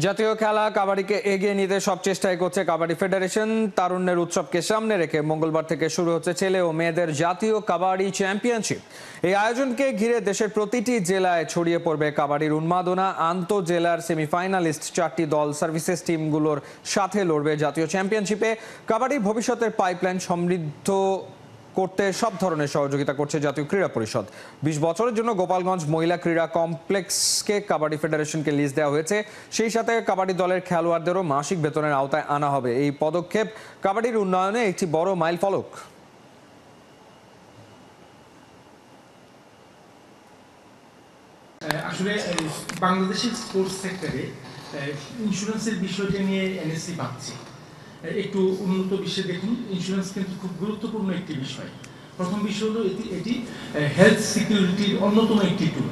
জাতীয় খেলা কাবাডিকে এগিয়ে নিতে সব চেষ্টাই করছে কাবাডি ফেডারেশন। তারুণ্যের উৎসবকে সামনে রেখে মঙ্গলবার থেকে শুরু হচ্ছে ছেলে ও মেয়েদের জাতীয় কাবাডি চ্যাম্পিয়নশিপ। এই আয়োজনকে ঘিরে দেশের প্রতিটি জেলায় ছড়িয়ে পড়বে কাবাডির উন্মাদনা। আন্তঃজেলার সেমিফাইনালিস্ট 4টি দল সার্ভিসেস টিমগুলোর সাথে লড়বে জাতীয় চ্যাম্পিয়নশিপে। কাবাডির ভবিষ্যতের পাইপলাইন সমৃদ্ধ করতে সব ধরনের সহযোগিতা করছে জাতীয় ক্রীড়া পরিষদ। 20 বছরের জন্য গোপালগঞ্জ মহিলা ক্রীড়া কমপ্লেক্সকে কাবাডি ফেডারেশনকে লিজ দেওয়া হয়েছে। সেই সাথে কাবাডি দলের খেলোয়াড়দেরও মাসিক বেতনের আওতায় আনা হবে। এই পদক্ষেপ কাবাডির উন্নয়নে একটি বড় মাইলফলক। আসলে বাংলাদেশের স্পোর্টস সেক্টরে ইন্স্যুরেন্সের বিষয়টা নিয়ে এনএসসি ভাবছে। একটু উন্নত বিশ্বে দেখুন, ইন্স্যুরেন্স কিন্তু খুব গুরুত্বপূর্ণ একটি বিষয়। প্রথম বিষয় হলো এটি হেলথ সিকিউরিটির অন্যতম একটি টুল।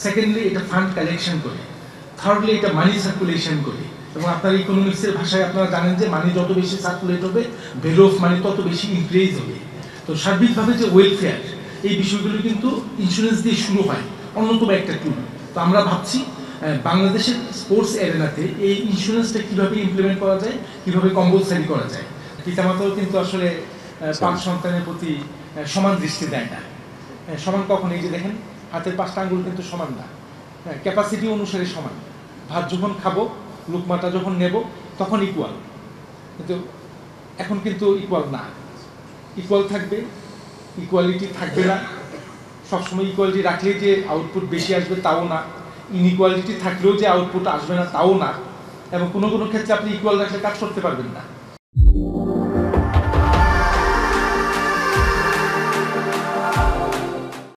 সেকেন্ডলি, এটা ফান্ড কালেকশন করে। থার্ডলি, এটা মানি সার্কুলেশন করে। এবং আপনার ইকোনমিক্সের ভাষায় আপনারা জানেন যে মানি যত বেশি সার্কুলেট হবে, ভ্যালু অফ মানি তত বেশি ইনক্রিজ হবে। তো সার্বিকভাবে যে ওয়েলফেয়ার, এই বিষয়গুলো কিন্তু ইন্স্যুরেন্স দিয়ে শুরু হয়, অন্যতম একটা টুল। তো আমরা ভাবছি বাংলাদেশের স্পোর্টস এরিনাতে এই ইন্স্যুরেন্সটা কিভাবে ইমপ্লিমেন্ট করা যায়, কিভাবে কম্পালসারি করা যায়। পিতামাতাও কিন্তু আসলে পাঁচ সন্তানের প্রতি সমান দৃষ্টি দেয় না। সমান কখন? এই যে দেখেন, হাতের 5টা আঙ্গুল কিন্তু সমান না, ক্যাপাসিটি অনুসারে সমান। ভাত যখন খাবো, লুকমাটা যখন নেব, তখন ইকুয়াল। কিন্তু এখন কিন্তু ইকুয়াল না। ইকুয়াল থাকবে, ইকুয়ালিটি থাকবে না। সবসময় ইকুয়ালিটি রাখলেই যে আউটপুট বেশি আসবে তাও না, ইনইকুয়ালিটি থাকলেও যে আউটপুট আসবে না তাও না। এবং কোনো কোনো ক্ষেত্রে আপনি ইকুয়াল রাখলে কাজ করতে পারবেন না।